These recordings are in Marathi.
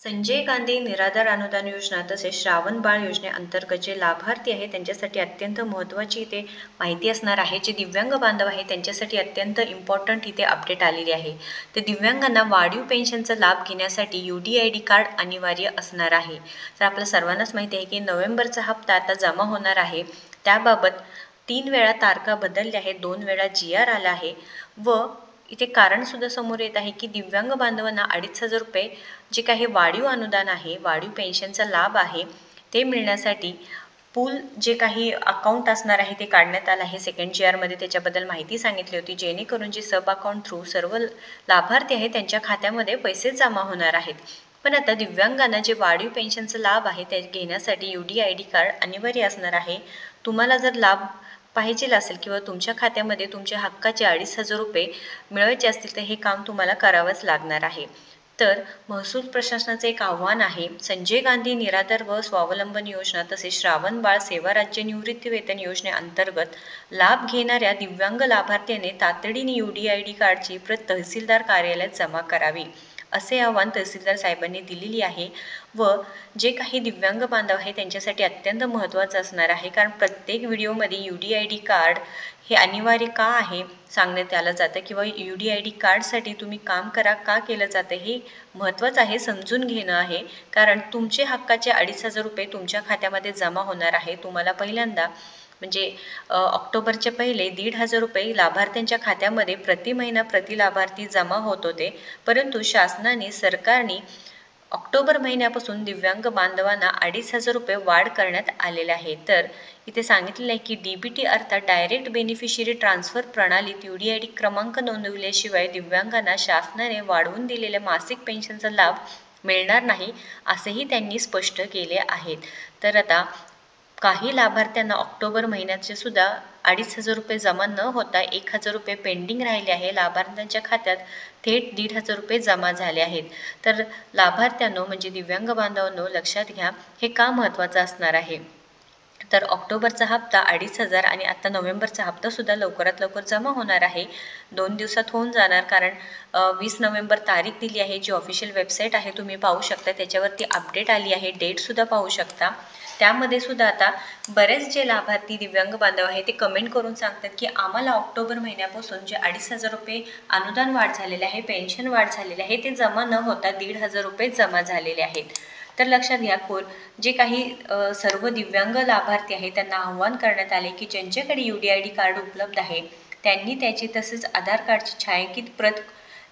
संजय गांधी निराधार अनुदान योजना तसेच श्रावण बाळ योजनेअंतर्गत जे लाभार्थी आहे त्यांच्यासाठी अत्यंत महत्त्वाची इथे माहिती असणार आहे. जे दिव्यांग बांधव आहे त्यांच्यासाठी अत्यंत इम्पॉर्टंट इथे अपडेट आलेली आहे. तर दिव्यांगांना वाढीव पेन्शनचा लाभ घेण्यासाठी UDID कार्ड अनिवार्य असणार आहे. तर आपल्या सर्वांनाच माहिती आहे की नोव्हेंबरचा हप्ता आता जमा होणार आहे. त्याबाबत 3 वेळा तारखा बदलल्या आहेत, 2 वेळा GR आला आहे व इथे कारण सुद्धा समोर येत आहे की दिव्यांग बांधवांना 2,500 रुपये जे काही वाढीव अनुदान आहे, वाढीव पेन्शनचा लाभ आहे, ते मिळण्यासाठी पूल जे काही अकाउंट असणार आहे ते काढण्यात आलं आहे. सेकंड GRमध्ये त्याच्याबद्दल माहिती सांगितली होती, जेणेकरून जे सब अकाउंट थ्रू सर्व लाभार्थी आहे त्यांच्या खात्यामध्ये पैसे जमा होणार आहेत. पण आता दिव्यांगांना जे वाढीव पेन्शनचा लाभ आहे ते घेण्यासाठी UDID कार्ड अनिवार्य असणार आहे. तुम्हाला जर लाभ पाहिजे असेल किंवा तुमच्या खात्यामध्ये तुमच्या हक्काचे 2,500 रुपये मिळवायचे असतील तर हे काम तुम्हाला करावंच लागणार आहे. तर महसूल प्रशासनाचे एक आव्हान आहे. संजय गांधी निराधार व स्वावलंबन योजना तसेच श्रावण बाळ सेवा राज्य निवृत्ती वेतन योजनेअंतर्गत लाभ घेणाऱ्या दिव्यांग लाभार्थ्याने तातडीने UDID कार्डची प्रत तहसीलदार कार्यालयात जमा करावी, असे आवाहन तहसीलदार साहेबांनी दिलेली आहे. व जे काही दिव्यांग बांधव आहे त्यांच्यासाठी अत्यंत महत्त्वाचं असणार आहे, कारण प्रत्येक व्हिडिओमध्ये UDID कार्ड हे अनिवार्य का आहे सांगण्यात आलं जातं किंवा UDID कार्डसाठी तुम्ही काम का केलं जातं हे महत्त्वाचं आहे, समजून घेणं आहे. कारण तुमचे हक्काचे 2,500 रुपये तुमच्या खात्यामध्ये जमा होणार आहे. तुम्हाला पहिल्यांदा म्हणजे ऑक्टोबरच्या पहिले 1,500 रुपये लाभार्थ्यांच्या खात्यामध्ये प्रति महिना प्रति लाभार्थी जमा होत होते, परंतु सरकारने ऑक्टोबर महिन्यापासून दिव्यांग बांधवांना 2,500 रुपये वाढ करण्यात आलेले आहे. तर इथे सांगितलेलं आहे की DBT अर्थात डायरेक्ट बेनिफिशियरी ट्रान्सफर प्रणालीत UDID क्रमांक नोंदविल्याशिवाय दिव्यांगांना शासनाने वाढवून दिलेल्या मासिक पेन्शनचा लाभ मिळणार नाही, असेही त्यांनी स्पष्ट केले आहेत. तर आता काही लाभार्थ्यांना ऑक्टोबर महिन्याचे सुद्धा 2,500 रुपये जमा न होता 1,000 रुपये पेंडिंग राहिले आहे. लाभार्थ्यांच्या खात्यात थेट 1,500 रुपये जमा झाले आहेत. तर लाभार्थ्यांनो म्हणजे दिव्यांग बांधवांनो लक्षात घ्या, हे का महत्त्वाचं असणार आहे. तर ऑक्टोबरचा हप्ता 2,500 आणि आता नोव्हेंबरचा हप्ता सुद्धा लवकरात लवकर जमा होणार आहे. 2 दिवसात होऊन जाणार, कारण 20 नोव्हेंबर तारीख दिली आहे. जी ऑफिशियल वेबसाईट आहे तुम्ही पाहू शकता, त्याच्यावरती अपडेट आली आहे, डेटसुद्धा पाहू शकता. त्यामध्ये सुद्धा आता बरेच जे लाभार्थी दिव्यांग बांधव आहे ते कमेंट करून सांगतात की आम्हाला ऑक्टोबर महिन्यापासून जे 2,500 रुपये अनुदान वाढ झालेले आहे, पेन्शन वाढ झालेले आहे, ते जमा न होता 1,500 रुपये जमा झालेले आहेत. तर लक्षात घ्या, जे काही सर्व दिव्यांग लाभार्थी आहे त्यांना आव्हान करण्यात आले की ज्यांच्याकडे UDID कार्ड उपलब्ध आहे त्यांनी त्याची तसेच आधार कार्डची छायांकित प्रत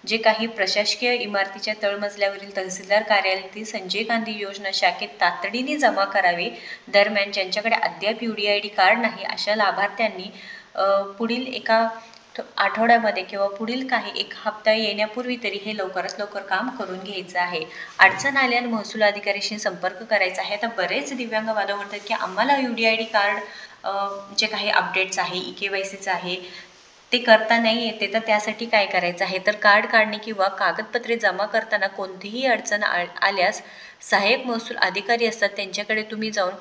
जे काही प्रशासकीय इमारतीच्या तळमजल्यावरील तहसीलदार कार्यालयातील संजय गांधी योजना शाखेत तातडीने जमा करावे. दरम्यान ज्यांच्याकडे अद्याप UDID कार्ड नाही अशा लाभार्थ्यांनी पुढील एका आठवड्यामध्ये किंवा पुढील काही एक हप्ता येण्यापूर्वी तरी हे लवकरात लवकर काम करून घ्यायचं आहे. अडचण आल्याने महसूल अधिकाऱ्याशी संपर्क करायचा आहे. आता बरेच दिव्यांग बांधव म्हणतात की आम्हाला UDID कार्ड जे काही अपडेट्स आहे, EKYCचं आहे ते करता नाही येते, तर त्यासाठी काय करायचं आहे. तर कार्ड काढणे किंवा कागदपत्रे जमा करताना कोणतीही अडचण आल्यास सहाय्यक महसूल अधिकारी असतात, त्यांच्याकडे तुम्ही जाऊन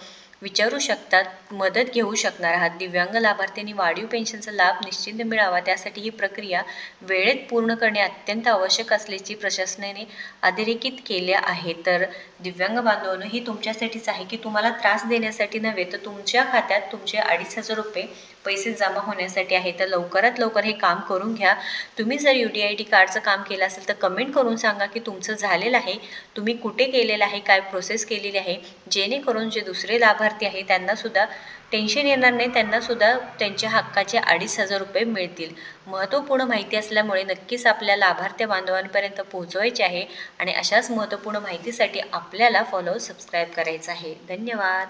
विचारू शकतात, मदत घेऊ शकणार आहात. दिव्यांग लाभार्थ्यांनी वाढीव पेन्शनचा लाभ निश्चित मिळावा, त्यासाठी ही प्रक्रिया वेळेत पूर्ण करणे अत्यंत आवश्यक असल्याची प्रशासनाने अधोरेखित केले आहे. तर दिव्यांग बांधवांनो ही तुमच्यासाठीच आहे की तुम्हाला त्रास देण्यासाठी नव्हे, तर तुमच्या खात्यात तुमचे 2,500 रुपये पैसे जमा होण्यासाठी आहे. तर लवकरात लवकर हे काम करून घ्या. तुम्ही जर UDID कार्डचं काम केलं असेल तर कमेंट करून सांगा की तुमचं झालेलं आहे, तुम्ही कुठे केलेलं आहे, काय प्रोसेस केलेली आहे, जेणेकरून जे दुसरे लाभार्थी आहे त्यांना सुद्धा टेन्शन येणार नाही, त्यांना सुद्धा त्यांच्या हक्काचे 2,500 रुपये मिळतील. महत्त्वपूर्ण माहिती असल्यामुळे नक्कीच आपल्या लाभार्थी बांधवांपर्यंत पोहोचवायचे आहे आणि अशाच महत्त्वपूर्ण माहितीसाठी आपल्याला सबस्क्राईब करायचं आहे. धन्यवाद.